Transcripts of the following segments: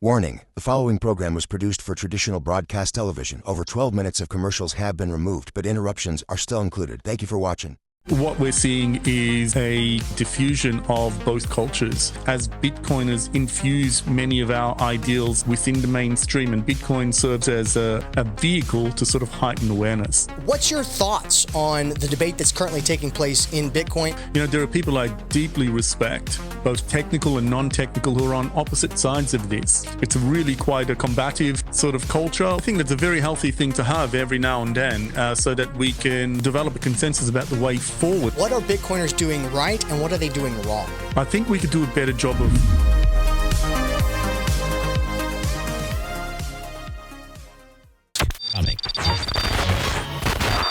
Warning, the following program was produced for traditional broadcast television. Over 12 minutes of commercials have been removed, but interruptions are still included. Thank you for watching. What we're seeing is a diffusion of both cultures as Bitcoiners infuse many of our ideals within the mainstream, and Bitcoin serves as a vehicle to sort of heighten awareness. What's your thoughts on the debate that's currently taking place in Bitcoin? You know, there are people I deeply respect, both technical and non-technical, who are on opposite sides of this. It's really quite a combative sort of culture. I think that's a very healthy thing to have every now and then so that we can develop a consensus about the way forward. What are Bitcoiners doing right and what are they doing wrong? I think we could do a better job of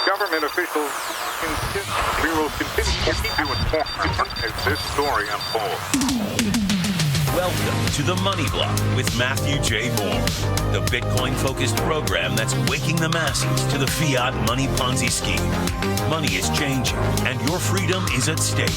government officials insist we will continue to keep you informed as this story unfolds. Welcome to the Money Block with Matthew J. Moore, the Bitcoin-focused program that's waking the masses to the fiat money Ponzi scheme. Money is changing, and your freedom is at stake.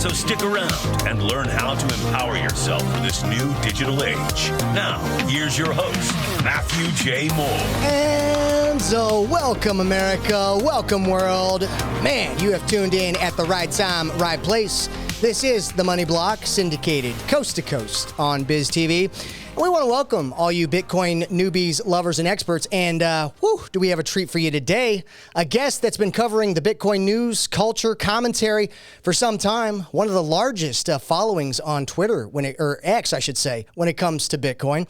So stick around and learn how to empower yourself for this new digital age. Now, here's your host, Matthew J. Moore. And so, welcome, America. Welcome, world. Man, you have tuned in at the right time, right place. This is the Money Block, syndicated coast to coast on BizTV. And we want to welcome all you Bitcoin newbies, lovers, and experts. And do we have a treat for you today? A guest that's been covering the Bitcoin news, culture, commentary for some time. One of the largest followings on Twitter, or X, I should say, when it comes to Bitcoin.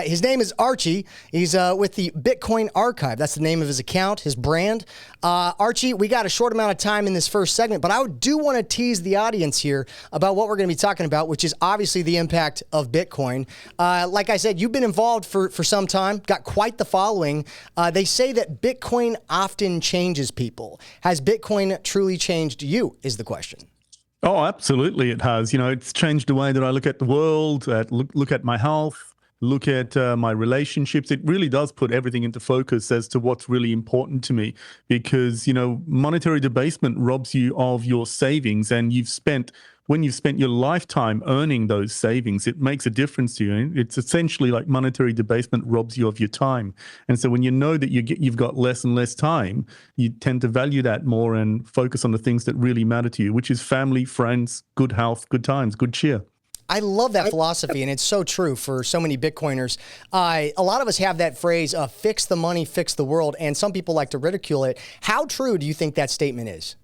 His name is Archie. He's with the Bitcoin Archive. That's the name of his account, his brand. Archie, we got a short amount of time in this first segment, but I do want to tease the audience here about what we're going to be talking about, which is obviously the impact of Bitcoin. Like I said, you've been involved for some time, got quite the following. They say that Bitcoin often changes people. Has Bitcoin truly changed you, is the question. Oh, absolutely it has. You know, it's changed the way that I look at the world, look at my health, look at my relationships. It really does put everything into focus as to what's really important to me, because, you know, monetary debasement robs you of your savings, and when you've spent your lifetime earning those savings, it makes a difference to you. It's essentially like monetary debasement robs you of your time. And so when you know that you've got less and less time, you tend to value that more and focus on the things that really matter to you, which is family, friends, good health, good times, good cheer. I love that philosophy, and it's so true for so many Bitcoiners. A lot of us have that phrase, fix the money, fix the world, and some people like to ridicule it. How true do you think that statement is?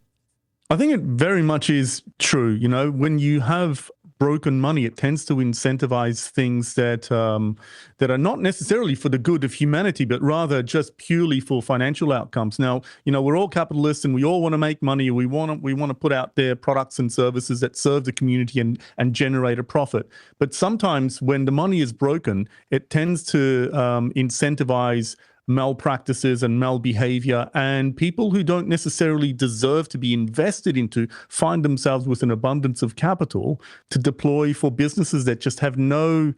I think it very much is true. You know, when you have broken money, it tends to incentivize things that are not necessarily for the good of humanity, but rather just purely for financial outcomes. Now, you know, we're all capitalists and we all want to make money. We want to put out there products and services that serve the community and generate a profit. But sometimes when the money is broken, it tends to incentivize malpractices and malbehavior, and people who don't necessarily deserve to be invested into find themselves with an abundance of capital to deploy for businesses that just have no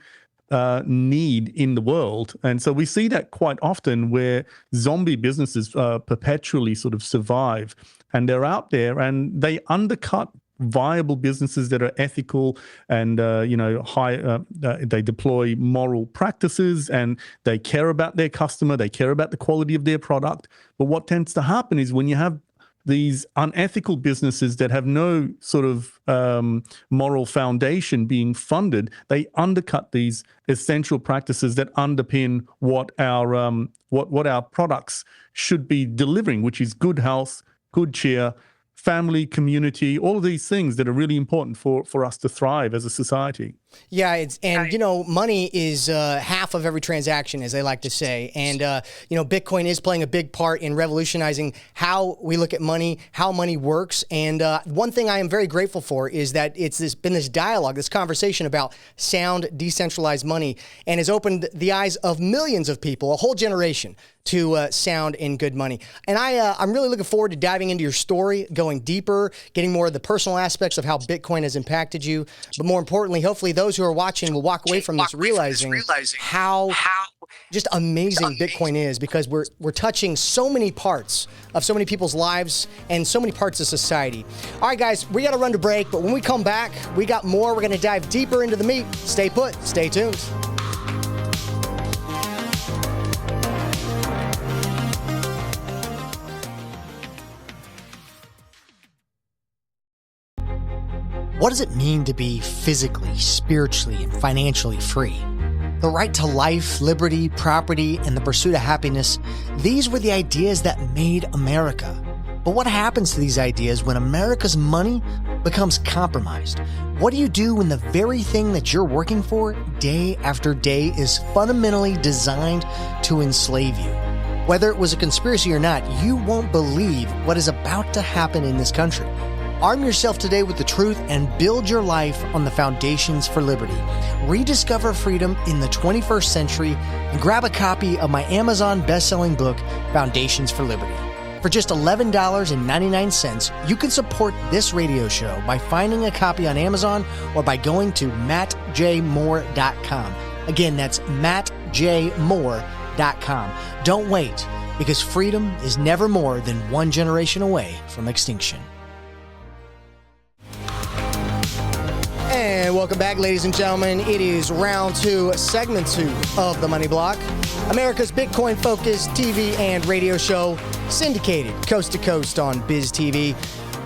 need in the world. And so we see that quite often, where zombie businesses perpetually sort of survive, and they're out there and they undercut viable businesses that are ethical and they deploy moral practices, and they care about their customer, they care about the quality of their product. But what tends to happen is when you have these unethical businesses that have no sort of moral foundation being funded, they undercut these essential practices that underpin what our products should be delivering, which is good health, good cheer, family, community, all of these things that are really important for us to thrive as a society. Yeah, money is half of every transaction, as they like to say. And, Bitcoin is playing a big part in revolutionizing how we look at money, how money works. And one thing I am very grateful for is that it's been this dialogue, this conversation about sound, decentralized money, and has opened the eyes of millions of people, a whole generation, to sound and good money. And I'm really looking forward to diving into your story, going deeper, getting more of the personal aspects of how Bitcoin has impacted you. But more importantly, hopefully those who are watching will walk away from this realizing how just amazing Bitcoin is, because we're touching so many parts of so many people's lives and so many parts of society. All right, guys, we got to run to break, but when we come back, we got more. We're going to dive deeper into the meat. Stay put. Stay tuned. What does it mean to be physically, spiritually, and financially free? The right to life, liberty, property, and the pursuit of happiness, these were the ideas that made America. But what happens to these ideas when America's money becomes compromised? What do you do when the very thing that you're working for day after day is fundamentally designed to enslave you? Whether it was a conspiracy or not, you won't believe what is about to happen in this country. Arm yourself today with the truth and build your life on the foundations for liberty. Rediscover freedom in the 21st century and grab a copy of my Amazon best-selling book, Foundations for Liberty. For just $11.99, you can support this radio show by finding a copy on Amazon or by going to mattjmoore.com. Again, that's mattjmoore.com. Don't wait, because freedom is never more than one generation away from extinction. And welcome back, ladies and gentlemen. It is round two, segment two of the Money Block, America's Bitcoin-focused TV and radio show, syndicated coast to coast on BizTV.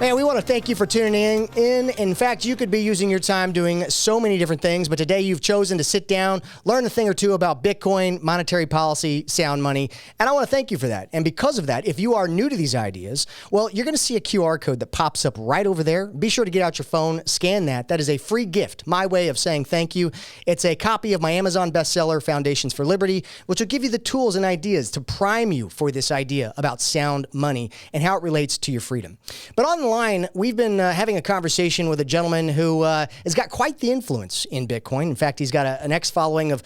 Man, we want to thank you for tuning in. In fact, you could be using your time doing so many different things, but today you've chosen to sit down, learn a thing or two about Bitcoin, monetary policy, sound money, and I want to thank you for that. And because of that, if you are new to these ideas, well, you're going to see a QR code that pops up right over there. Be sure to get out your phone, scan that. That is a free gift, my way of saying thank you. It's a copy of my Amazon bestseller, Foundations for Liberty, which will give you the tools and ideas to prime you for this idea about sound money and how it relates to your freedom. But on the line, we've been having a conversation with a gentleman who has got quite the influence in Bitcoin. In fact, he's got an X-following of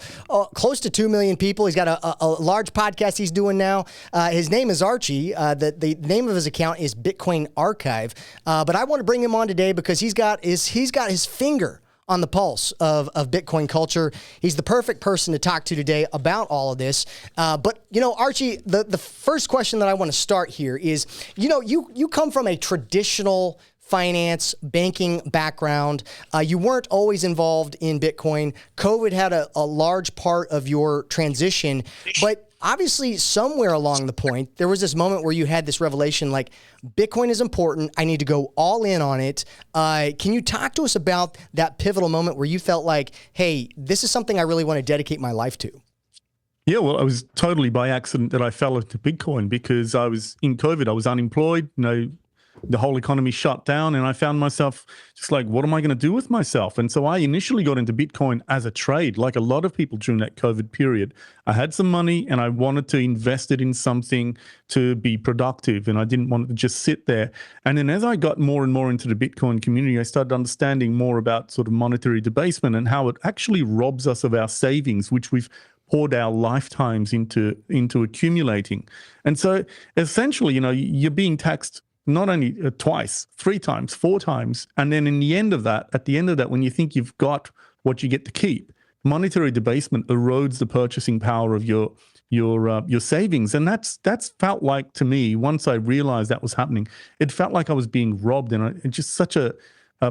close to 2 million people. He's got a large podcast he's doing now. His name is Archie. The name of his account is Bitcoin Archive. But I want to bring him on today because he's got his finger on the pulse of Bitcoin culture. He's the perfect person to talk to today about all of this. But, Archie, the first question that I want to start here is, you come from a traditional finance, banking background. You weren't always involved in Bitcoin. COVID had a large part of your transition, but obviously, somewhere along the point, there was this moment where you had this revelation like, Bitcoin is important. I need to go all in on it. Can you talk to us about that pivotal moment where you felt like, hey, this is something I really want to dedicate my life to? Yeah, well, it was totally by accident that I fell into Bitcoin because I was in COVID. I was unemployed, the whole economy shut down, and I found myself just like, what am I going to do with myself? And so I initially got into Bitcoin as a trade, like a lot of people during that COVID period. I had some money and I wanted to invest it in something to be productive, and I didn't want it to just sit there. And then as I got more and more into the Bitcoin community, I started understanding more about sort of monetary debasement and how it actually robs us of our savings, which we've poured our lifetimes into accumulating. And so essentially, you're being taxed not only twice, 3 times, 4 times, and then at the end of that, when you think you've got what you get to keep, monetary debasement erodes the purchasing power of your savings, and that's felt like, to me, once I realized that was happening, it felt like I was being robbed, and it's just such a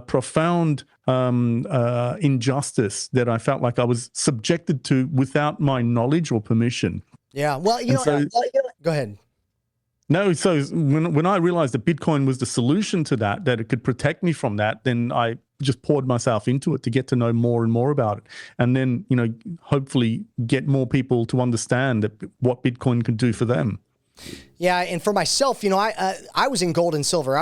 profound injustice that I felt like I was subjected to without my knowledge or permission. Yeah, well, go ahead. No, so when I realized that Bitcoin was the solution to that it could protect me from that, then I just poured myself into it to get to know more and more about it. And then, hopefully get more people to understand what Bitcoin can do for them. Yeah, and for myself, I was in gold and silver.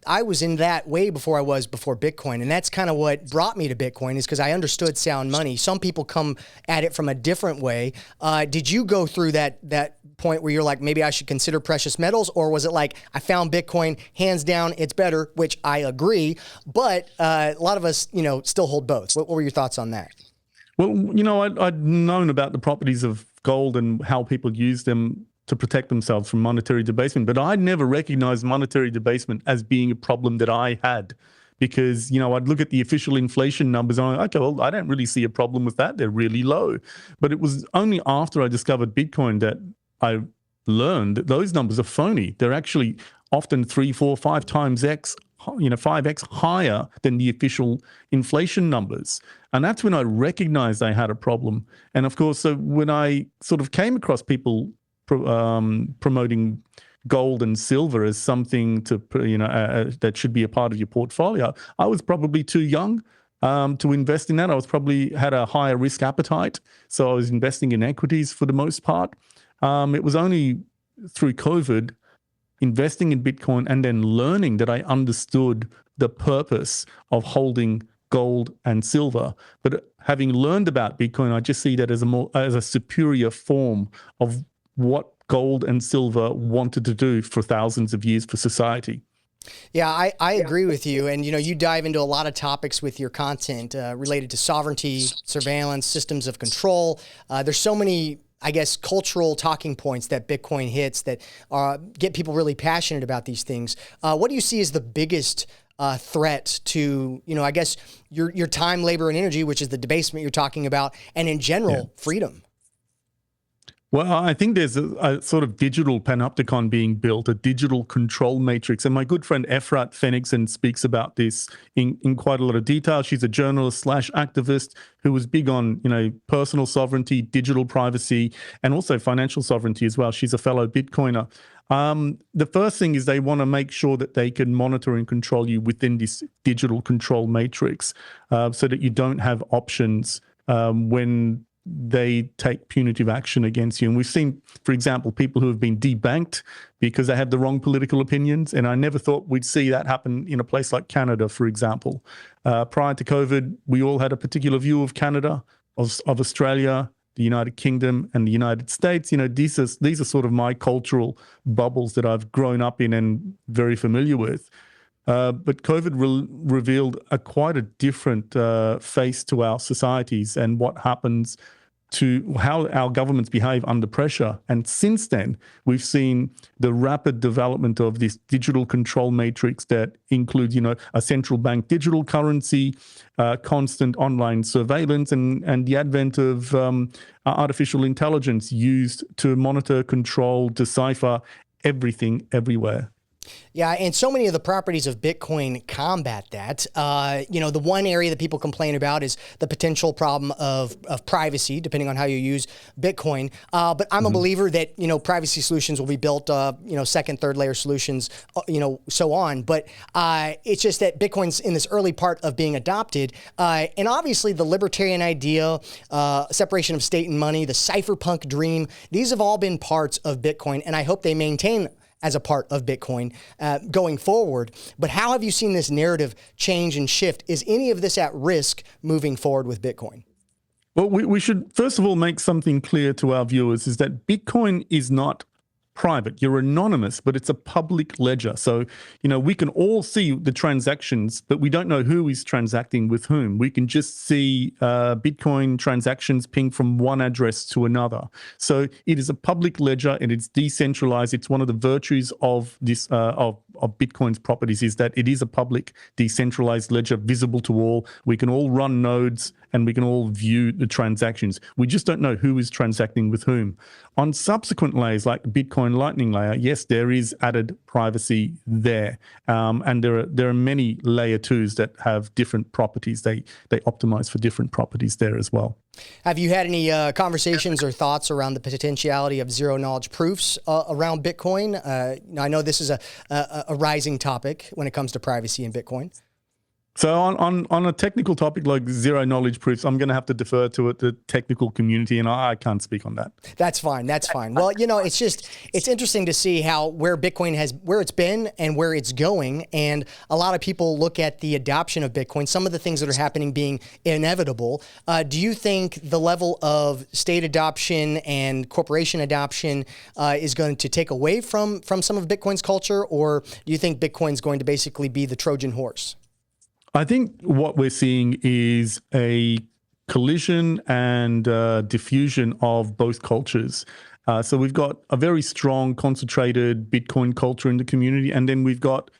I was in that way before Bitcoin, and that's kind of what brought me to Bitcoin, is because I understood sound money. Some people come at it from a different way. Did you go through that point where you're like, maybe I should consider precious metals, or was it like, I found Bitcoin, hands down, it's better, which I agree, but a lot of us, still hold both. What were your thoughts on that? Well, I'd known about the properties of gold and how people use them to protect themselves from monetary debasement. But I never recognized monetary debasement as being a problem that I had, because, I'd look at the official inflation numbers and I'm like, okay, well, I don't really see a problem with that. They're really low. But it was only after I discovered Bitcoin that I learned that those numbers are phony. They're actually often 3, 4, 5 times 5x higher than the official inflation numbers. And that's when I recognized I had a problem. And of course, so when I sort of came across people promoting gold and silver as something to, that should be a part of your portfolio. I was probably too young to invest in that. I was probably had a higher risk appetite, so I was investing in equities for the most part. It was only through COVID, investing in Bitcoin and then learning that I understood the purpose of holding gold and silver. But having learned about Bitcoin, I just see that as a superior form of what gold and silver wanted to do for thousands of years for society. Yeah, I agree with you. And, you dive into a lot of topics with your content related to sovereignty, surveillance, systems of control. There's so many, I guess, cultural talking points that Bitcoin hits that get people really passionate about these things. What do you see as the biggest threat to, I guess, your time, labor, and energy, which is the debasement you're talking about, and in general, freedom? Well, I think there's a sort of digital panopticon being built, a digital control matrix. And my good friend Efrat Fenixen speaks about this in quite a lot of detail. She's a journalist / activist who was big on, personal sovereignty, digital privacy, and also financial sovereignty as well. She's a fellow Bitcoiner. The first thing is they want to make sure that they can monitor and control you within this digital control matrix so that you don't have options when they take punitive action against you. And we've seen, for example, people who have been debanked because they had the wrong political opinions. And I never thought we'd see that happen in a place like Canada, for example. Prior to COVID, we all had a particular view of Canada, of Australia, the United Kingdom, and the United States. These are sort of my cultural bubbles that I've grown up in and very familiar with. But COVID revealed quite a different face to our societies and what happens to how our governments behave under pressure. And since then, we've seen the rapid development of this digital control matrix that includes, a central bank digital currency, constant online surveillance, and the advent of artificial intelligence used to monitor, control, decipher everything everywhere. Yeah, and so many of the properties of Bitcoin combat that. The one area that people complain about is the potential problem of privacy, depending on how you use Bitcoin. But I'm a believer that, privacy solutions will be built, second, third layer solutions, so on. But it's just that Bitcoin's in this early part of being adopted. And obviously the libertarian idea, separation of state and money, the cypherpunk dream, these have all been parts of Bitcoin. And I hope they maintain as a part of Bitcoin going forward. But how have you seen this narrative change and shift? Is any of this at risk moving forward with Bitcoin? Well, we should first of all make something clear to our viewers is that Bitcoin is not private. You're anonymous, but it's a public ledger. So, we can all see the transactions, but we don't know who is transacting with whom. We can just see Bitcoin transactions ping from one address to another. So it is a public ledger and it's decentralized. It's one of the virtues of this of Bitcoin's properties is that it is a public, decentralized ledger visible to all. We can all run nodes and we can all view the transactions. We just don't know who is transacting with whom. On subsequent layers like the Bitcoin Lightning layer, yes, there is added privacy there. And there are many layer 2s that have different properties. They optimize for different properties there as well. Have you had any conversations or thoughts around the potentiality of zero-knowledge proofs around Bitcoin? I know this is a rising topic when it comes to privacy in Bitcoin. So on a technical topic like zero knowledge proofs, I'm going to have to defer to the technical community, and I can't speak on that. That's fine. Well, it's interesting to see where Bitcoin where it's been and where it's going. And a lot of people look at the adoption of Bitcoin, some of the things that are happening being inevitable. Do you think the level of state adoption and corporation adoption is going to take away from some of Bitcoin's culture, or do you think Bitcoin's going to basically be the Trojan horse? I think what we're seeing is a collision and diffusion of both cultures. So we've got a very strong, concentrated Bitcoin culture in the community, and then we've got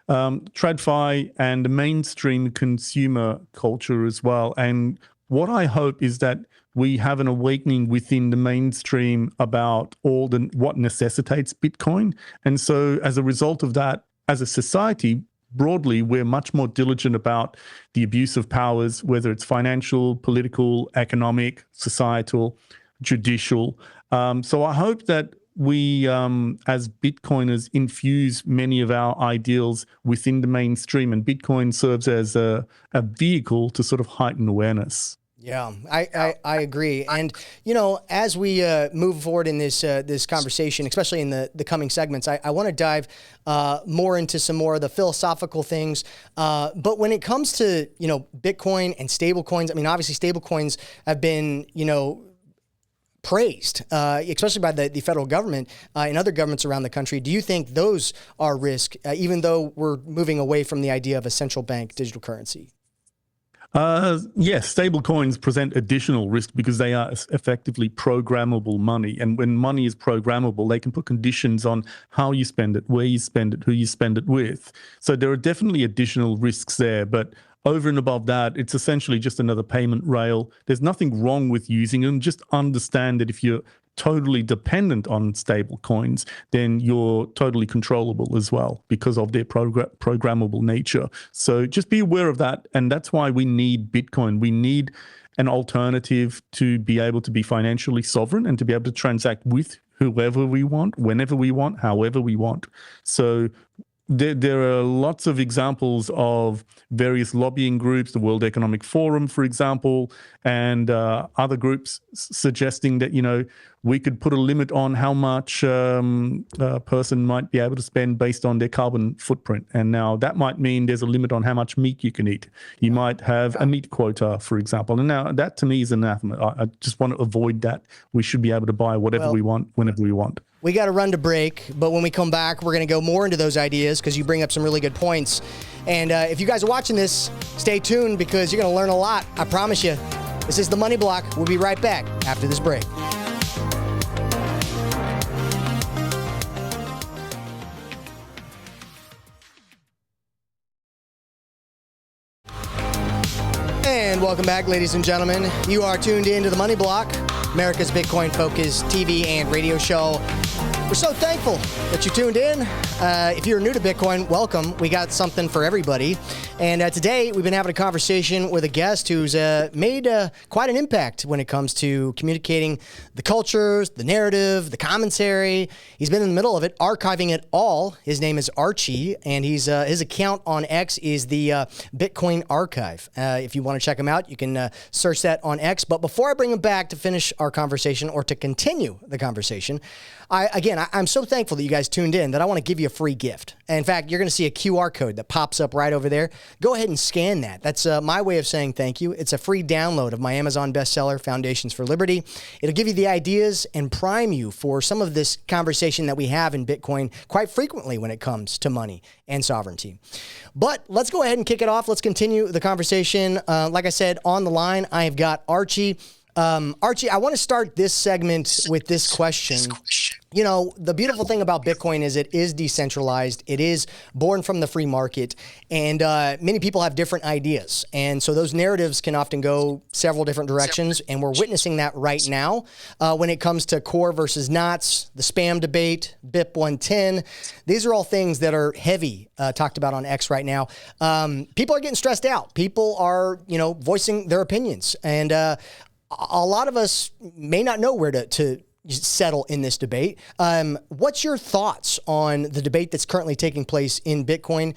TradFi and the mainstream consumer culture as well. And what I hope is that we have an awakening within the mainstream about what necessitates Bitcoin. And so as a result of that, as a society, broadly, we're much more diligent about the abuse of powers, whether it's financial, political, economic, societal, judicial. So I hope that we as Bitcoiners infuse many of our ideals within the mainstream, and Bitcoin serves as a vehicle to sort of heighten awareness. Yeah, I agree. And, you know, as we move forward in this this conversation, especially in the coming segments, I want to dive more into some more of the philosophical things. But when it comes to, you know, Bitcoin and stable coins, I mean, obviously stable coins have been, you know, praised, especially by the federal government and other governments around the country. Do you think those are risk, even though we're moving away from the idea of a central bank digital currency? Yes, stable coins present additional risk because they are effectively programmable money. And when money is programmable, they can put conditions on how you spend it, where you spend it, who you spend it with. So there are definitely additional risks there. But over and above that, it's essentially just another payment rail. There's nothing wrong with using them. Just understand that if you're totally dependent on stable coins, then you're totally controllable as well because of their programmable nature. So just be aware of that. And that's why we need Bitcoin. We need an alternative to be able to be financially sovereign and to be able to transact with whoever we want, whenever we want, however we want. So there are lots of examples of various lobbying groups, the World Economic Forum, for example, and other groups suggesting that, you know, we could put a limit on how much a person might be able to spend based on their carbon footprint. And now that might mean there's a limit on how much meat you can eat. You might have a meat quota, for example. And now that to me is anathema. I just want to avoid that. We should be able to buy whatever we want, whenever we want. We got to run to break, but when we come back, we're going to go more into those ideas because you bring up some really good points. And if you guys are watching this, stay tuned because you're going to learn a lot. I promise you. This is The Money Block. We'll be right back after this break. And welcome back, ladies and gentlemen. You are tuned in to The Money Block, America's Bitcoin-focused TV and radio show. We're so thankful that you tuned in. If you're new to Bitcoin, welcome. We got something for everybody. And today, we've been having a conversation with a guest who's made quite an impact when it comes to communicating the cultures, the narrative, the commentary. He's been in the middle of it, archiving it all. His name is Archie, and his account on X is the Bitcoin Archive. If you want to check him out, you can search that on X. But before I bring him back to finish our conversation or to continue the conversation, I'm so thankful that you guys tuned in that I want to give you a free gift. In fact, you're going to see a QR code that pops up right over there. Go ahead and scan that. That's my way of saying thank you. It's a free download of my Amazon bestseller, Foundations for Liberty. It'll give you the ideas and prime you for some of this conversation that we have in Bitcoin quite frequently when it comes to money and sovereignty. But let's go ahead and kick it off. Let's continue the conversation. Like I said, on the line, I have got Archie. Archie, I want to start this segment with this question. You know, the beautiful thing about Bitcoin is it is decentralized. It is born from the free market. And many people have different ideas. And so those narratives can often go several different directions. And we're witnessing that right now when it comes to core versus knots, the spam debate, BIP 110. These are all things that are heavy talked about on X right now. People are getting stressed out. People are, you know, voicing their opinions. And a lot of us may not know where to settle in this debate. What's your thoughts on the debate that's currently taking place in Bitcoin?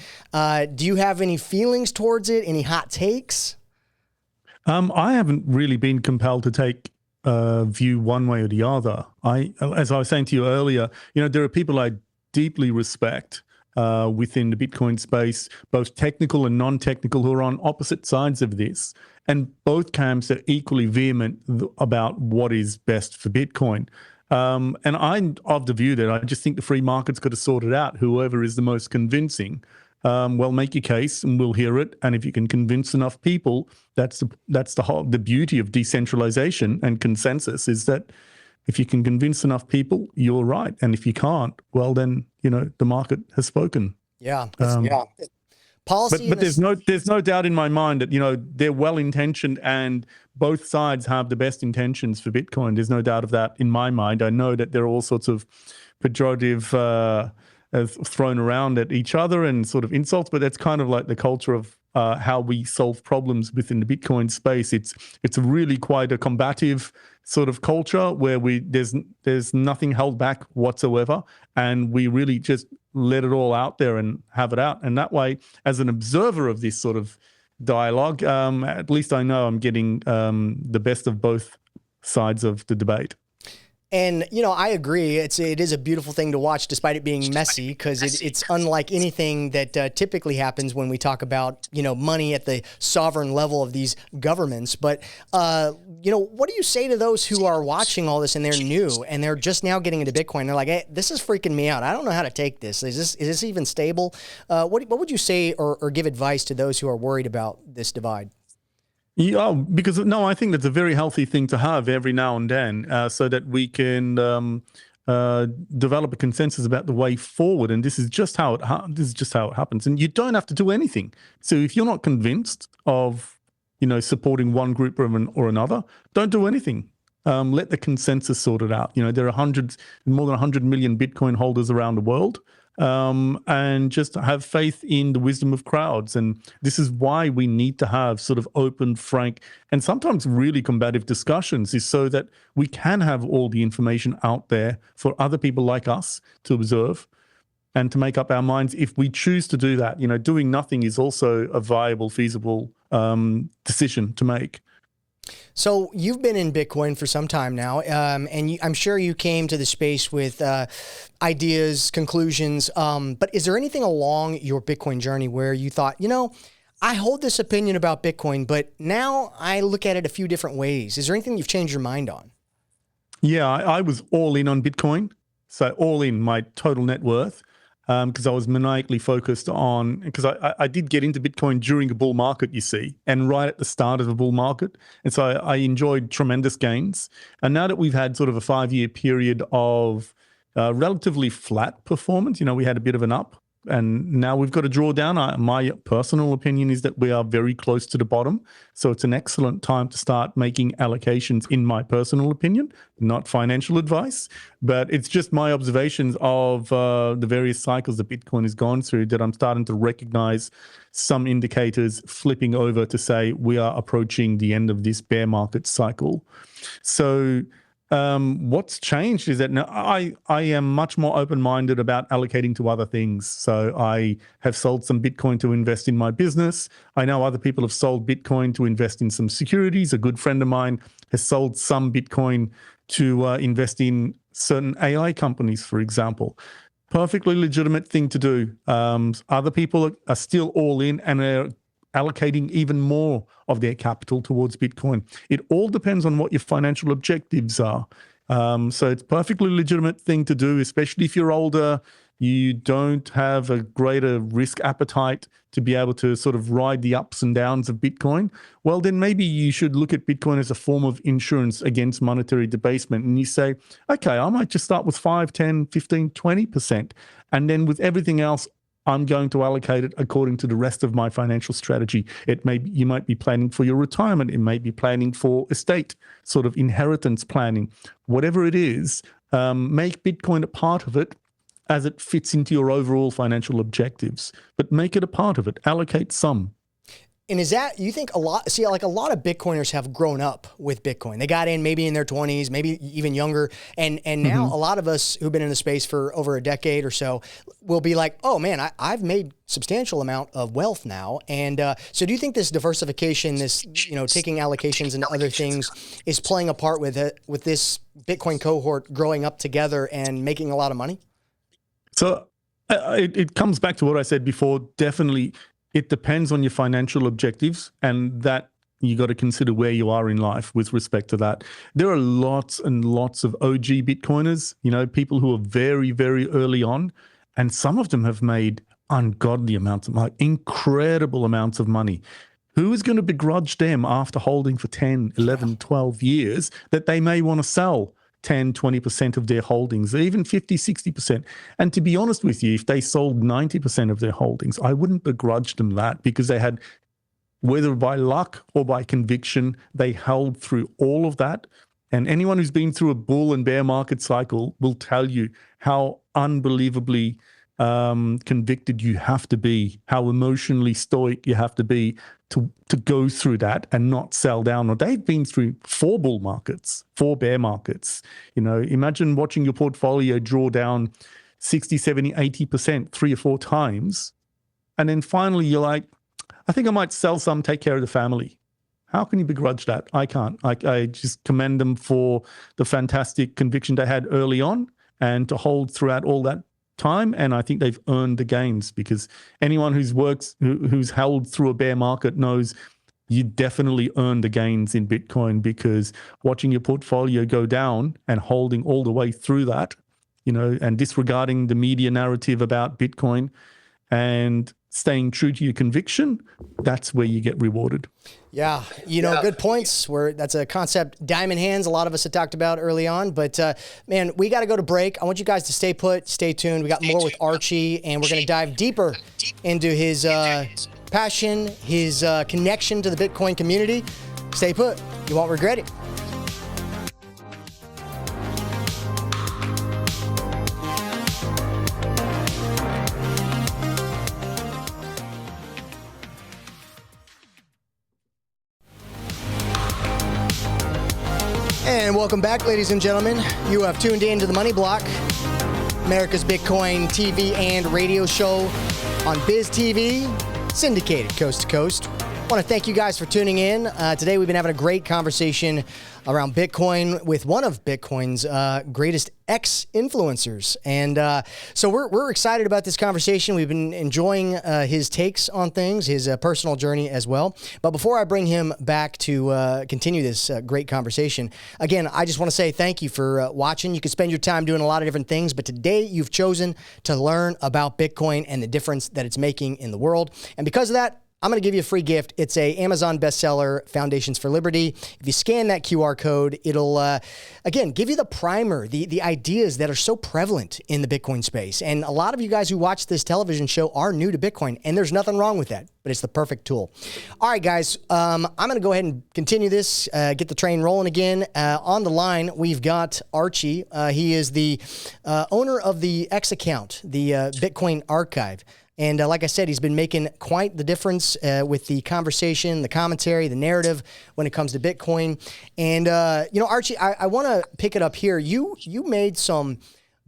Do you have any feelings towards it? Any hot takes? I haven't really been compelled to take a view one way or the other. As I was saying to you earlier, you know, there are people I deeply respect within the Bitcoin space, both technical and non-technical, who are on opposite sides of this. And both camps are equally vehement about what is best for Bitcoin. And I'm of the view that I just think the free market's got to sort it out. Whoever is the most convincing, well, make your case and we'll hear it. And if you can convince enough people, that's the beauty of decentralization and consensus, is that if you can convince enough people, you're right. And if you can't, well, then, you know, the market has spoken. Yeah. Policy, but there's no doubt in my mind that, you know, they're well-intentioned and both sides have the best intentions for Bitcoin. There's no doubt of that in my mind. I know that there are all sorts of pejorative thrown around at each other and sort of insults, but that's kind of like the culture of how we solve problems within the Bitcoin space. It's really quite a combative sort of culture where there's nothing held back whatsoever, and we really just let it all out there and have it out. And that way, as an observer of this sort of dialogue, at least I know I'm getting the best of both sides of the debate. And, I agree. It is a beautiful thing to watch, despite it being messy, because it's unlike anything that typically happens when we talk about, money at the sovereign level of these governments. But, what do you say to those who are watching all this and they're new and they're just now getting into Bitcoin? They're like, hey, this is freaking me out. I don't know how to take this. Is this even stable? What would you say or give advice to those who are worried about this divide? Yeah, because I think that's a very healthy thing to have every now and then, so that we can develop a consensus about the way forward. And this is just how it happens. And you don't have to do anything. So if you're not convinced of supporting one group or another, don't do anything. Let the consensus sort it out. There are more than 100 million Bitcoin holders around the world. And just have faith in the wisdom of crowds. And this is why we need to have sort of open, frank, and sometimes really combative discussions, is so that we can have all the information out there for other people like us to observe and to make up our minds if we choose to do that. Doing nothing is also a viable, feasible decision to make. So you've been in Bitcoin for some time now, and I'm sure you came to the space with ideas, conclusions, but is there anything along your Bitcoin journey where you thought, I hold this opinion about Bitcoin, but now I look at it a few different ways? Is there anything you've changed your mind on? Yeah, I was all in on Bitcoin, so all in, my total net worth. Because I was maniacally focused on, because I did get into Bitcoin during a bull market, you see, and right at the start of a bull market. And so I enjoyed tremendous gains. And now that we've had sort of a 5-year period of relatively flat performance, we had a bit of an up, and now we've got to draw down. My personal opinion is that we are very close to the bottom. So it's an excellent time to start making allocations, in my personal opinion, not financial advice, but it's just my observations of the various cycles that Bitcoin has gone through, that I'm starting to recognize some indicators flipping over to say we are approaching the end of this bear market cycle. So what's changed is that now I am much more open-minded about allocating to other things. So I have sold some Bitcoin to invest in my business. I know other people have sold Bitcoin to invest in some securities. A good friend of mine has sold some Bitcoin to invest in certain AI companies, for example. Perfectly legitimate thing to do. Other people are still all in and are allocating even more of their capital towards Bitcoin. It all depends on what your financial objectives are. So it's perfectly legitimate thing to do, especially if you're older, you don't have a greater risk appetite to be able to sort of ride the ups and downs of Bitcoin. Well, then maybe you should look at Bitcoin as a form of insurance against monetary debasement. And you say, okay, I might just start with 5, 10, 15, 20%. And then with everything else, I'm going to allocate it according to the rest of my financial strategy. You might be planning for your retirement. It may be planning for estate, sort of inheritance planning. Whatever it is, make Bitcoin a part of it as it fits into your overall financial objectives. But make it a part of it. Allocate some. And is that, you think a lot of Bitcoiners have grown up with Bitcoin. They got in maybe in their 20s, maybe even younger. And now a lot of us who've been in the space for over a decade or so will be like, oh man, I've made substantial amount of wealth now. And so do you think this diversification, this, taking allocations into other things is playing a part with this Bitcoin cohort growing up together and making a lot of money? So it comes back to what I said before. Definitely, it depends on your financial objectives, and that you got to consider where you are in life with respect to that. There are lots and lots of OG Bitcoiners, people who are very, very early on, and some of them have made ungodly amounts of money, incredible amounts of money. Who is going to begrudge them after holding for 10, 11, 12 years that they may want to sell 10, 20% of their holdings, even 50, 60%. And to be honest with you, if they sold 90% of their holdings, I wouldn't begrudge them that, because they had, whether by luck or by conviction, they held through all of that. And anyone who's been through a bull and bear market cycle will tell you how unbelievably convicted you have to be, how emotionally stoic you have to be to go through that and not sell down. Or they've been through 4 bull markets, 4 bear markets. Imagine watching your portfolio draw down 60, 70, 80% 3 or 4 times. And then finally you're like, I think I might sell some, take care of the family. How can you begrudge that? I can't. I just commend them for the fantastic conviction they had early on and to hold throughout all that time. And I think they've earned the gains, because anyone who's held through a bear market knows you definitely earn the gains in Bitcoin, because watching your portfolio go down and holding all the way through that, and disregarding the media narrative about Bitcoin and staying true to your conviction, that's where you get rewarded. Yeah, good points. That's a concept, diamond hands, a lot of us had talked about early on. But, man, we got to go to break. I want you guys to stay put, stay tuned. We got more with Archie, and we're going to dive deeper into his passion, his connection to the Bitcoin community. Stay put. You won't regret it. And welcome back, ladies and gentlemen. You have tuned in to The Money Block, America's Bitcoin TV and radio show on BizTV, syndicated coast to coast. I want to thank you guys for tuning in. Today we've been having a great conversation around Bitcoin with one of Bitcoin's greatest ex-influencers. And so we're excited about this conversation. We've been enjoying his takes on things, his personal journey as well. But before I bring him back to continue this great conversation, again, I just want to say thank you for watching. You can spend your time doing a lot of different things, but today you've chosen to learn about Bitcoin and the difference that it's making in the world. And because of that, I'm going to give you a free gift. It's a Amazon bestseller, Foundations for Liberty. If you scan that QR code, it'll, again, give you the primer, the ideas that are so prevalent in the Bitcoin space. And a lot of you guys who watch this television show are new to Bitcoin, and there's nothing wrong with that, but it's the perfect tool. All right, guys, I'm going to go ahead and continue this, get the train rolling again. On the line, we've got Archie. He is the owner of the X account, the Bitcoin Archive. And like I said, he's been making quite the difference with the conversation, the commentary, the narrative when it comes to Bitcoin. And, Archie, I want to pick it up here. You made some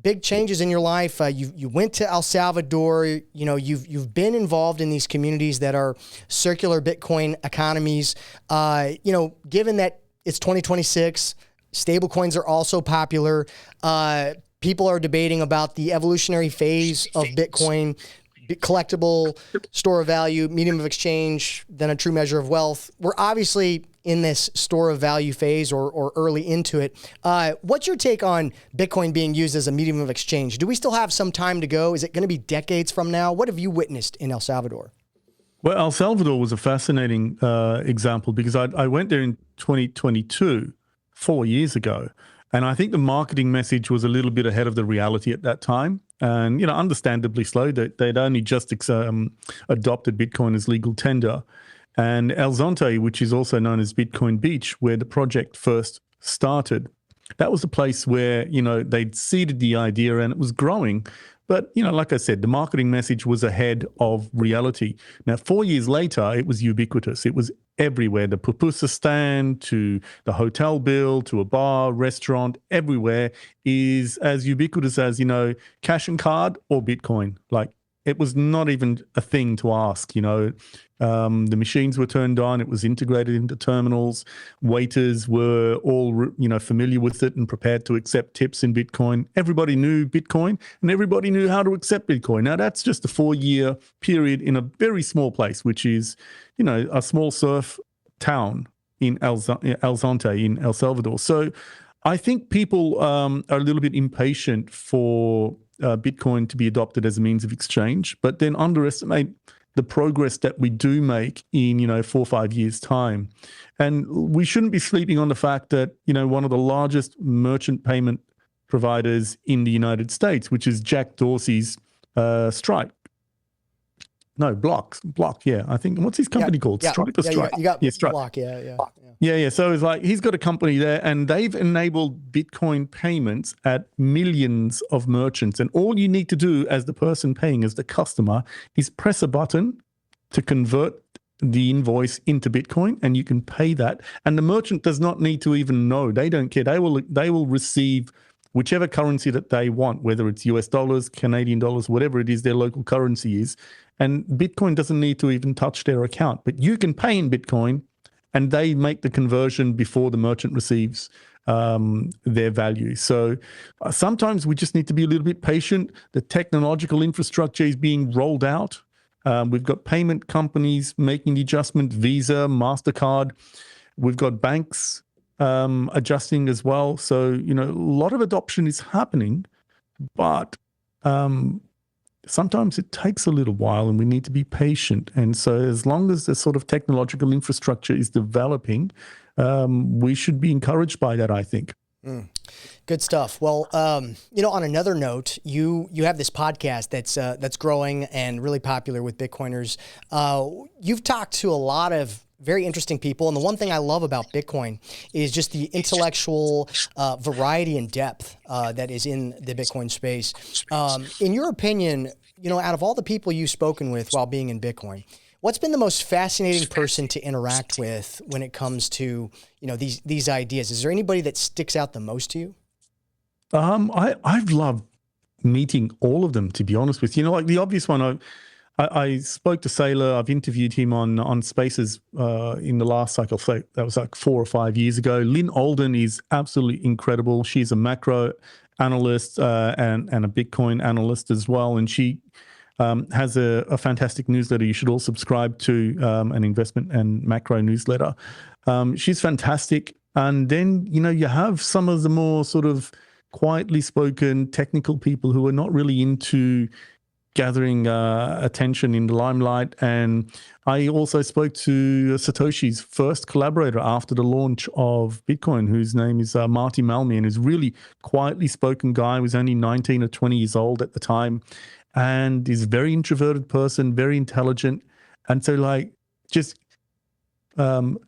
big changes in your life. You went to El Salvador. You've been involved in these communities that are circular Bitcoin economies. Given that it's 2026, stable coins are also popular. People are debating about the evolutionary phase of Bitcoin. Collectible, store of value, medium of exchange, then a true measure of wealth. We're obviously in this store of value phase or early into it. What's your take on Bitcoin being used as a medium of exchange? Do we still have some time to go? Is it going to be decades from now? What have you witnessed in El Salvador? Well, El Salvador was a fascinating example, because I went there in 2022, 4 years ago. And I think the marketing message was a little bit ahead of the reality at that time. And, understandably slow. They'd only just adopted Bitcoin as legal tender. And El Zonte, which is also known as Bitcoin Beach, where the project first started, that was a place where, they'd seeded the idea and it was growing. But, like I said, the marketing message was ahead of reality. Now, 4 years later, it was ubiquitous. It was everywhere. The pupusa stand to the hotel bill to a bar, restaurant, everywhere is as ubiquitous as, cash and card or Bitcoin. Like, it was not even a thing to ask, The machines were turned on. It was integrated into terminals. Waiters were all, familiar with it and prepared to accept tips in Bitcoin. Everybody knew Bitcoin and everybody knew how to accept Bitcoin. Now, that's just a 4-year period in a very small place, which is, a small surf town in El Zonte in El Salvador. So I think people are a little bit impatient for Bitcoin to be adopted as a means of exchange, but then underestimate the progress that we do make in, 4 or 5 years' time. And we shouldn't be sleeping on the fact that, one of the largest merchant payment providers in the United States, which is Jack Dorsey's Stripe. No, Block, yeah. I think, what's his company called? Yeah, Stripe or Stripe? You got Stripe. Block, yeah. Yeah. So it's like he's got a company there and they've enabled Bitcoin payments at millions of merchants. And all you need to do as the person paying, as the customer, is press a button to convert the invoice into Bitcoin, and you can pay that. And the merchant does not need to even know. They don't care. They will receive whichever currency that they want, whether it's US dollars, Canadian dollars, whatever it is their local currency is. And Bitcoin doesn't need to even touch their account. But you can pay in Bitcoin, and they make the conversion before the merchant receives their value. So sometimes we just need to be a little bit patient. The technological infrastructure is being rolled out. We've got payment companies making the adjustment, Visa, MasterCard. We've got banks adjusting as well. So, a lot of adoption is happening, but sometimes it takes a little while and we need to be patient. And so as long as the sort of technological infrastructure is developing, we should be encouraged by that, I think. Good stuff. Well, on another note, you have this podcast that's growing and really popular with Bitcoiners. You've talked to a lot of very interesting people, and the one thing I love about Bitcoin is just the intellectual variety and depth that is in the Bitcoin space. In your opinion, out of all the people you've spoken with while being in Bitcoin, what's been the most fascinating person to interact with when it comes to these ideas? Is there anybody that sticks out the most to you? I've loved meeting all of them, to be honest with you. Like the obvious one, I spoke to Saylor. I've interviewed him on Spaces in the last cycle. So that was like 4 or 5 years ago. Lynn Alden is absolutely incredible. She's a macro analyst and a Bitcoin analyst as well. And she has a fantastic newsletter. You should all subscribe to an investment and macro newsletter. She's fantastic. And then, you have some of the more sort of quietly spoken technical people who are not really into gathering attention in the limelight. And I also spoke to Satoshi's first collaborator after the launch of Bitcoin, whose name is Marty Malmian, who's really quietly spoken guy, was only 19 or 20 years old at the time, and is a very introverted person, very intelligent. And so just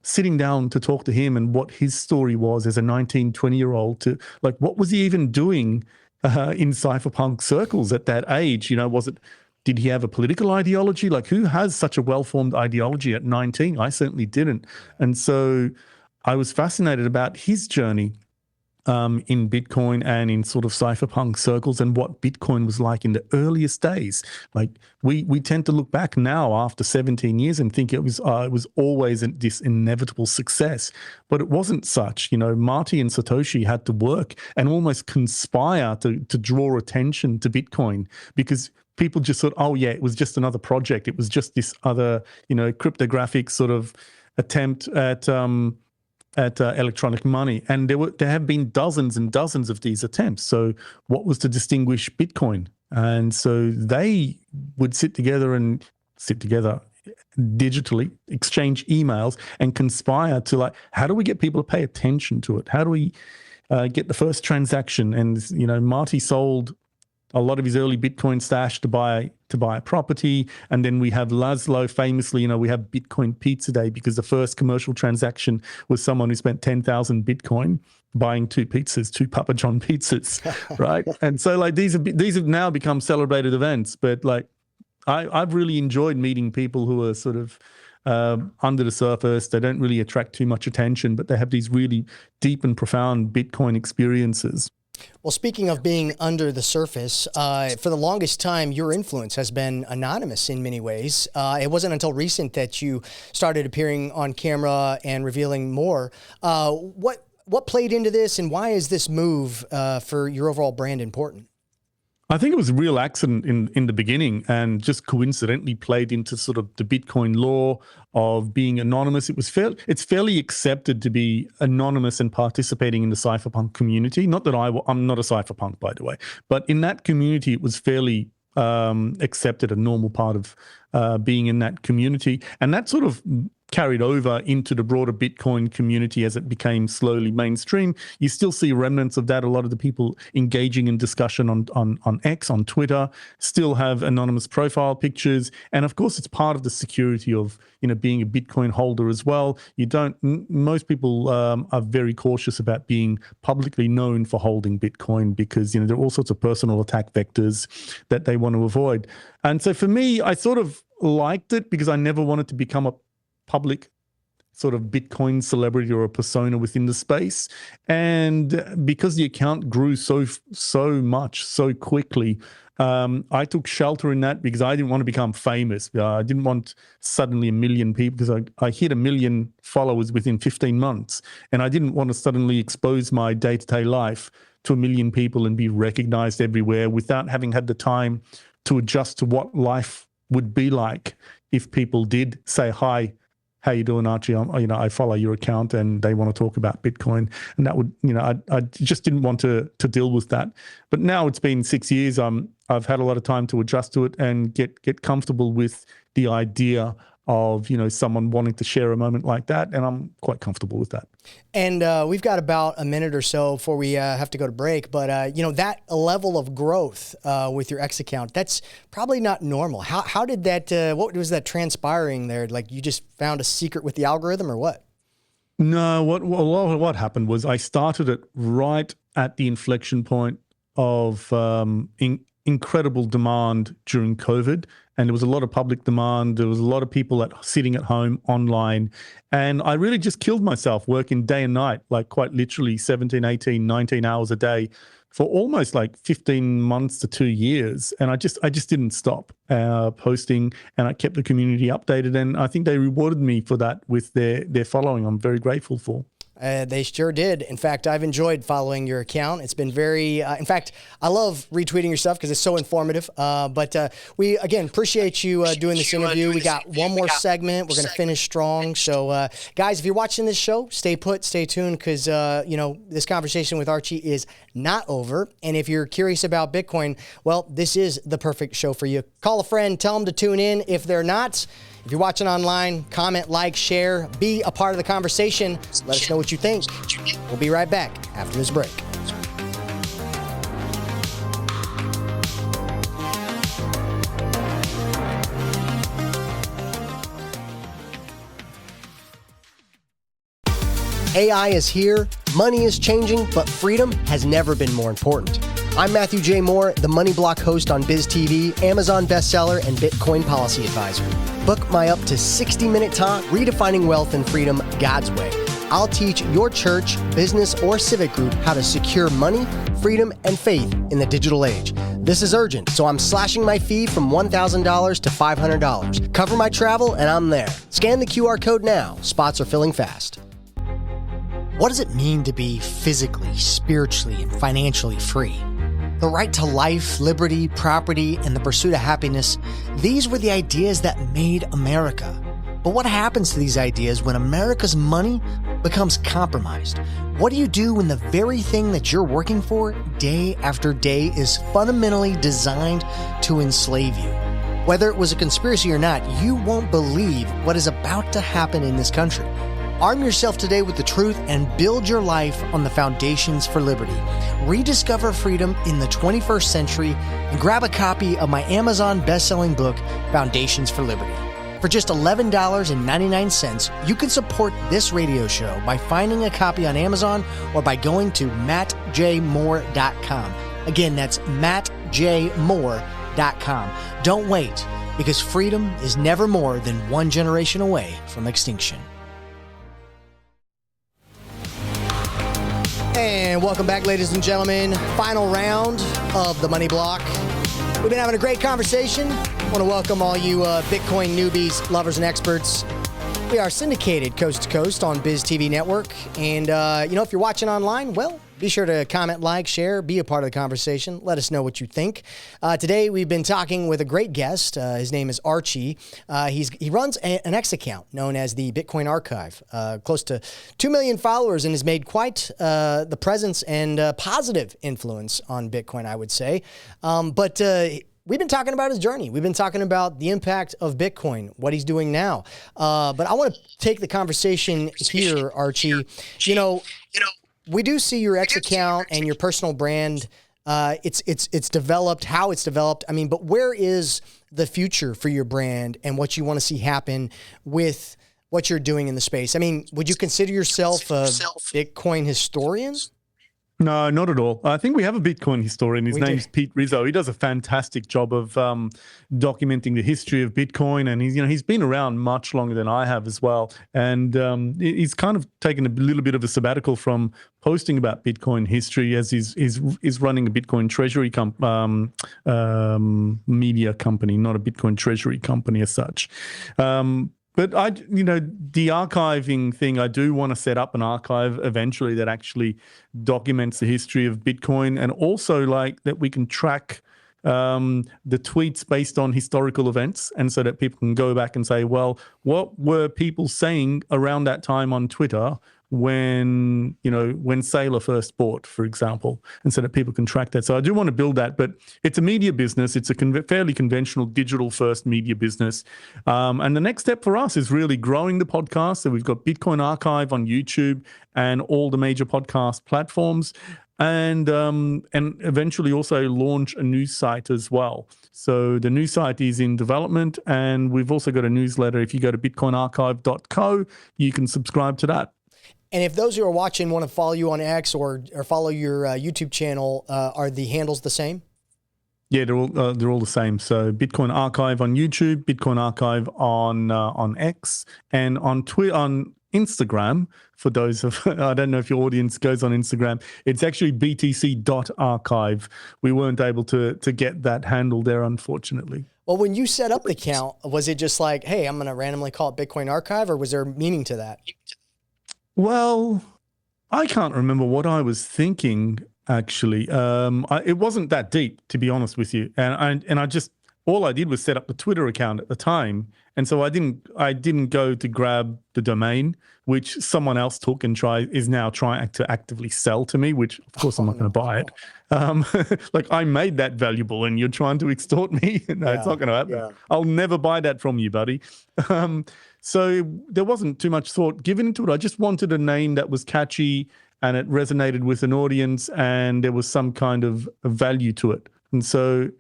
sitting down to talk to him and what his story was as a 19, 20-year-old to what was he even doing in cypherpunk circles at that age? Did he have a political ideology? Who has such a well-formed ideology at 19? I certainly didn't. And so I was fascinated about his journey in Bitcoin and in sort of cypherpunk circles and what Bitcoin was like in the earliest days. We tend to look back now after 17 years and think it was always this inevitable success, but it wasn't such. Marty and Satoshi had to work and almost conspire to draw attention to Bitcoin because people just thought, oh yeah, it was just another project. It was just this other, cryptographic sort of attempt at electronic money. And there have been dozens and dozens of these attempts. So what was to distinguish Bitcoin? And so they would sit together digitally, exchange emails and conspire to how do we get people to pay attention to it? How do we get the first transaction? And, Marty sold a lot of his early Bitcoin stash to buy a property. And then we have Laszlo famously, we have Bitcoin Pizza Day because the first commercial transaction was someone who spent 10,000 Bitcoin buying 2 Papa John pizzas, right? And so these have now become celebrated events. But I've really enjoyed meeting people who are sort of under the surface. They don't really attract too much attention, but they have these really deep and profound Bitcoin experiences. Well, speaking of being under the surface, for the longest time, your influence has been anonymous in many ways. It wasn't until recent that you started appearing on camera and revealing more. What played into this, and why is this move for your overall brand important? I think it was a real accident in the beginning and just coincidentally played into sort of the Bitcoin law of being anonymous. It's fairly accepted to be anonymous and participating in the cypherpunk community. Not that I'm not a cypherpunk, by the way, but in that community, it was fairly accepted, a normal part of being in that community. And that sort of carried over into the broader Bitcoin community as it became slowly mainstream. You still see remnants of that. A lot of the people engaging in discussion on X, on Twitter, still have anonymous profile pictures. And of course, it's part of the security of, being a Bitcoin holder as well. Most people are very cautious about being publicly known for holding Bitcoin because, there are all sorts of personal attack vectors that they want to avoid. And so for me, I sort of liked it because I never wanted to become public sort of Bitcoin celebrity or a persona within the space. And because the account grew so much, so quickly, I took shelter in that because I didn't want to become famous. I didn't want suddenly 1 million people, because I hit 1 million followers within 15 months. And I didn't want to suddenly expose my day-to-day life to 1 million people and be recognized everywhere without having had the time to adjust to what life would be like if people did say, hi, how you doing, Archie? I follow your account and they want to talk about Bitcoin. And that would, I just didn't want to deal with that. But now it's been 6 years. I've had a lot of time to adjust to it and get comfortable with the idea of, someone wanting to share a moment like that. And I'm quite comfortable with that. And we've got about a minute or so before we have to go to break. But, that level of growth with your X account, that's probably not normal. How did that, what was that transpiring there? Like you just found a secret with the algorithm or what? No, what happened was I started it right at the inflection point of incredible demand during COVID. And there was a lot of public demand. There was a lot of people sitting at home online. And I really just killed myself working day and night, like quite literally 17, 18, 19 hours a day for almost like 15 months to 2 years. And I just didn't stop posting, and I kept the community updated. And I think they rewarded me for that with their following. I'm very grateful for. They sure did. In fact, I've enjoyed following your account. It's been very, in fact, I love retweeting your stuff because it's so informative. But we, again, appreciate you doing this interview. We got one more segment. We're going to finish strong. So, guys, if you're watching this show, stay put, stay tuned, because, this conversation with Archie is not over. And if you're curious about Bitcoin, well, this is the perfect show for you. Call a friend, tell them to tune in. If they're not, if you're watching online, comment, like, share, be a part of the conversation. Let us know what you think. We'll be right back after this break. AI is here, money is changing, but freedom has never been more important. I'm Matthew J. Moore, the Money Block host on BizTV, Amazon bestseller, and Bitcoin policy advisor. Book my up to 60-minute talk, Redefining Wealth and Freedom God's Way. I'll teach your church, business, or civic group how to secure money, freedom, and faith in the digital age. This is urgent, so I'm slashing my fee from $1,000 to $500. Cover my travel, and I'm there. Scan the QR code now. Spots are filling fast. What does it mean to be physically, spiritually, and financially free? The right to life, liberty, property, and the pursuit of happiness, these were the ideas that made America. But what happens to these ideas when America's money becomes compromised? What do you do when the very thing that you're working for day after day is fundamentally designed to enslave you? Whether it was a conspiracy or not, you won't believe what is about to happen in this country. Arm yourself today with the truth and build your life on the foundations for liberty. Rediscover freedom in the 21st century and grab a copy of my Amazon best-selling book, Foundations for Liberty. For just $11.99, you can support this radio show by finding a copy on Amazon or by going to mattjmoore.com. Again, that's mattjmoore.com. Don't wait, because freedom is never more than one generation away from extinction. And welcome back, ladies and gentlemen. Final round of the Money Block. We've been having a great conversation. I want to welcome all you Bitcoin newbies, lovers, and experts. We are syndicated coast to coast on BizTV Network. And, if you're watching online, well, be sure to comment, like, share, be a part of the conversation. Let us know what you think. Today, we've been talking with a great guest. His name is Archie. He runs an X account known as the Bitcoin Archive. Close to 2 million followers, and has made quite the presence and positive influence on Bitcoin, I would say. But we've been talking about his journey. We've been talking about the impact of Bitcoin, what he's doing now. But I want to take the conversation here, Archie. We do see your X account and your personal brand. It's developed, how it's developed. I mean, but where is the future for your brand and what you want to see happen with what you're doing in the space? I mean, would you consider yourself a Bitcoin historian? No, not at all. I think we have a Bitcoin historian. His We name's do. Pete Rizzo. He does a fantastic job of documenting the history of Bitcoin, and he's been around much longer than I have as well. And he's kind of taken a little bit of a sabbatical from posting about Bitcoin history, as he's running a Bitcoin treasury media company, not a Bitcoin treasury company as such. But the archiving thing, I do want to set up an archive eventually that actually documents the history of Bitcoin, and also like that we can track the tweets based on historical events, and so that people can go back and say, well, what were people saying around that time on Twitter when Saylor first bought, for example, and so that people can track that. So I do want to build that, but it's a media business. It's a fairly conventional digital first media business. And the next step for us is really growing the podcast. So we've got Bitcoin Archive on YouTube and all the major podcast platforms, and eventually also launch a news site as well. So the news site is in development, and we've also got a newsletter. If you go to bitcoinarchive.co, you can subscribe to that. And if those who are watching want to follow you on X or follow your YouTube channel, are the handles the same? Yeah, they're all the same. So Bitcoin Archive on YouTube, Bitcoin Archive on X, and on Instagram. For those of I don't know if your audience goes on Instagram, it's actually btc.archive. We weren't able to get that handle there, unfortunately. Well, when you set up the account, was it just like, hey, I'm going to randomly call it Bitcoin Archive, or was there meaning to that? Well, I can't remember what I was thinking, actually. It wasn't that deep, to be honest with you. And I just, all I did was set up the Twitter account at the time. And so I didn't go to grab the domain, which someone else took and is now trying to actively sell to me, which of course I'm not going to buy it. Like, I made that valuable and you're trying to extort me. No, it's not going to happen. Yeah. I'll never buy that from you, buddy. So there wasn't too much thought given into it. I just wanted a name that was catchy and it resonated with an audience and there was some kind of value to it. And so,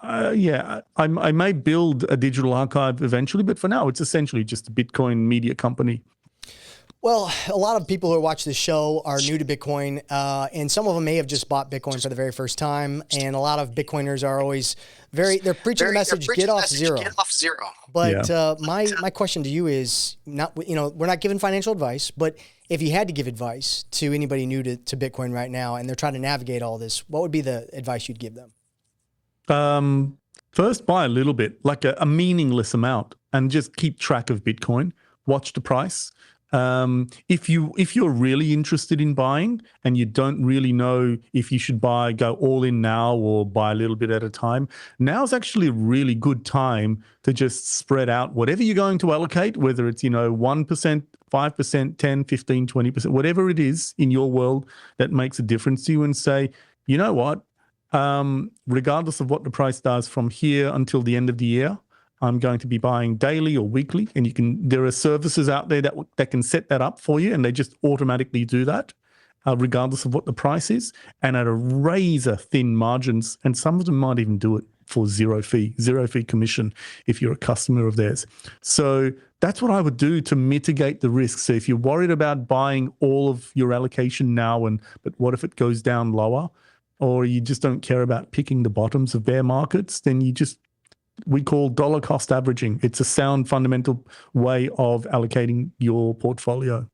I may build a digital archive eventually, but for now, it's essentially just a Bitcoin media company. Well, a lot of people who watch this show are new to Bitcoin, and some of them may have just bought Bitcoin for the very first time. And a lot of Bitcoiners are always they're preaching the message, get off zero. But my question to you is not, we're not giving financial advice, but if you had to give advice to anybody new to Bitcoin right now and they're trying to navigate all this, what would be the advice you'd give them? First, buy a little bit, like a meaningless amount, and just keep track of Bitcoin. Watch the price. If you're really interested in buying and you don't really know if you should go all in now or buy a little bit at a time, now's actually a really good time to just spread out whatever you're going to allocate, whether it's 1%, 5%, 10, 15, 20%, whatever it is in your world that makes a difference to you, and say, you know what? Regardless of what the price does from here until the end of the year, I'm going to be buying daily or weekly, and there are services out there that can set that up for you, and they just automatically do that, regardless of what the price is, and at a razor thin margins, and some of them might even do it for zero fee commission if you're a customer of theirs. So that's what I would do to mitigate the risk. So if you're worried about buying all of your allocation now, but what if it goes down lower, or you just don't care about picking the bottoms of bear markets, then we call dollar cost averaging. It's a sound, fundamental way of allocating your portfolio.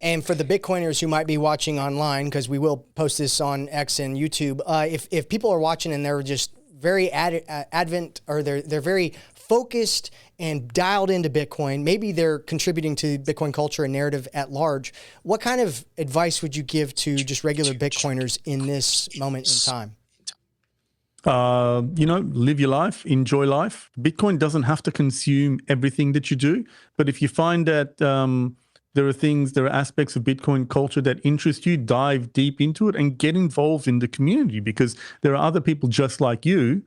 And for the Bitcoiners who might be watching online, because we will post this on X and YouTube, if people are watching and they're just very they're very focused and dialed into Bitcoin, maybe they're contributing to Bitcoin culture and narrative at large, what kind of advice would you give to just regular Bitcoiners in this moment in time? Live your life, enjoy life. Bitcoin doesn't have to consume everything that you do, but if you find that there are aspects of Bitcoin culture that interest you, dive deep into it and get involved in the community, because there are other people just like you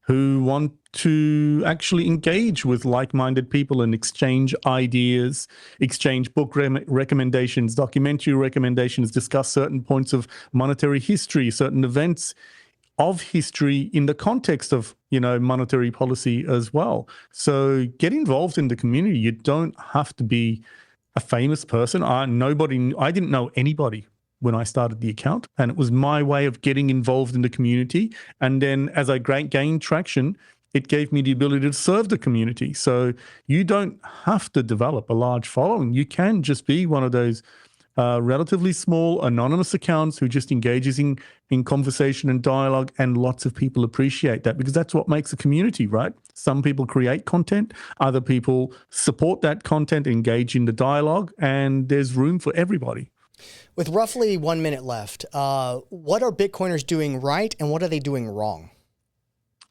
who want to actually engage with like-minded people and exchange ideas, exchange book recommendations, documentary recommendations, discuss certain points of monetary history, certain events of history in the context of, monetary policy as well. So get involved in the community. You don't have to be a famous person. I didn't know anybody when I started the account, and it was my way of getting involved in the community. And then as I gained traction, it gave me the ability to serve the community. So you don't have to develop a large following. You can just be one of those relatively small anonymous accounts who just engages in conversation and dialogue, and lots of people appreciate that, because that's what makes a community, right? Some people create content, other people support that content, engage in the dialogue, and there's room for everybody. With roughly 1 minute left, what are Bitcoiners doing right and what are they doing wrong?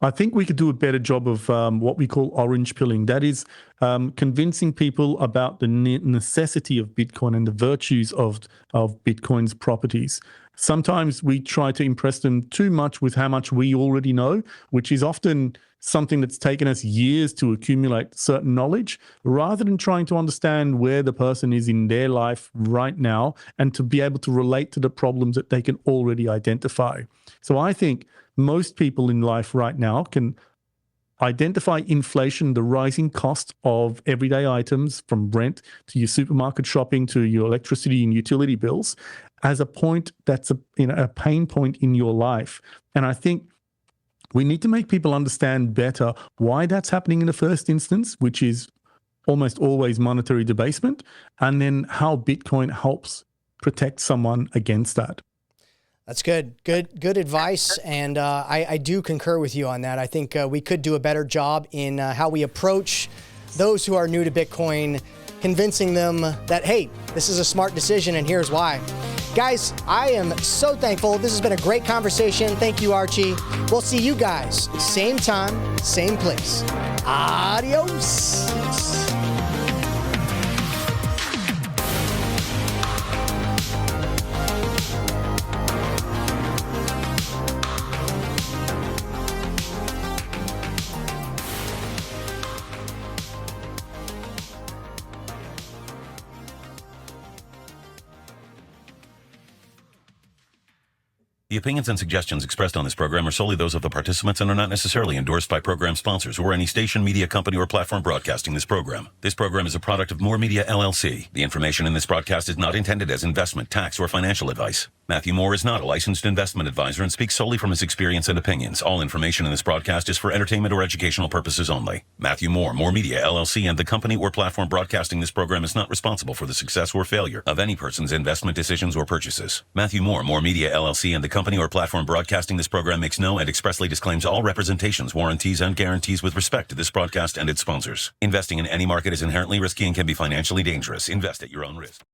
I think we could do a better job of what we call orange pilling. That is convincing people about the necessity of Bitcoin and the virtues of Bitcoin's properties. Sometimes we try to impress them too much with how much we already know, which is often something that's taken us years to accumulate certain knowledge, rather than trying to understand where the person is in their life right now and to be able to relate to the problems that they can already identify. So I think most people in life right now can identify inflation, the rising cost of everyday items, from rent to your supermarket shopping to your electricity and utility bills, as a point that's a pain point in your life. And I think we need to make people understand better why that's happening in the first instance, which is almost always monetary debasement, and then how Bitcoin helps protect someone against that. That's good. Good advice. And I do concur with you on that. I think we could do a better job in how we approach those who are new to Bitcoin, convincing them that, hey, this is a smart decision and here's why. Guys, I am so thankful. This has been a great conversation. Thank you, Archie. We'll see you guys same time, same place. Adios. The opinions and suggestions expressed on this program are solely those of the participants and are not necessarily endorsed by program sponsors or any station, media company, or platform broadcasting this program. This program is a product of More Media, LLC. The information in this broadcast is not intended as investment, tax, or financial advice. Matthew Moore is not a licensed investment advisor and speaks solely from his experience and opinions. All information in this broadcast is for entertainment or educational purposes only. Matthew Moore, More Media, LLC, and the company or platform broadcasting this program is not responsible for the success or failure of any person's investment decisions or purchases. Matthew Moore, More Media, LLC, and the company or platform broadcasting this program makes no and expressly disclaims all representations, warranties, and guarantees with respect to this broadcast and its sponsors. Investing in any market is inherently risky and can be financially dangerous. Invest at your own risk.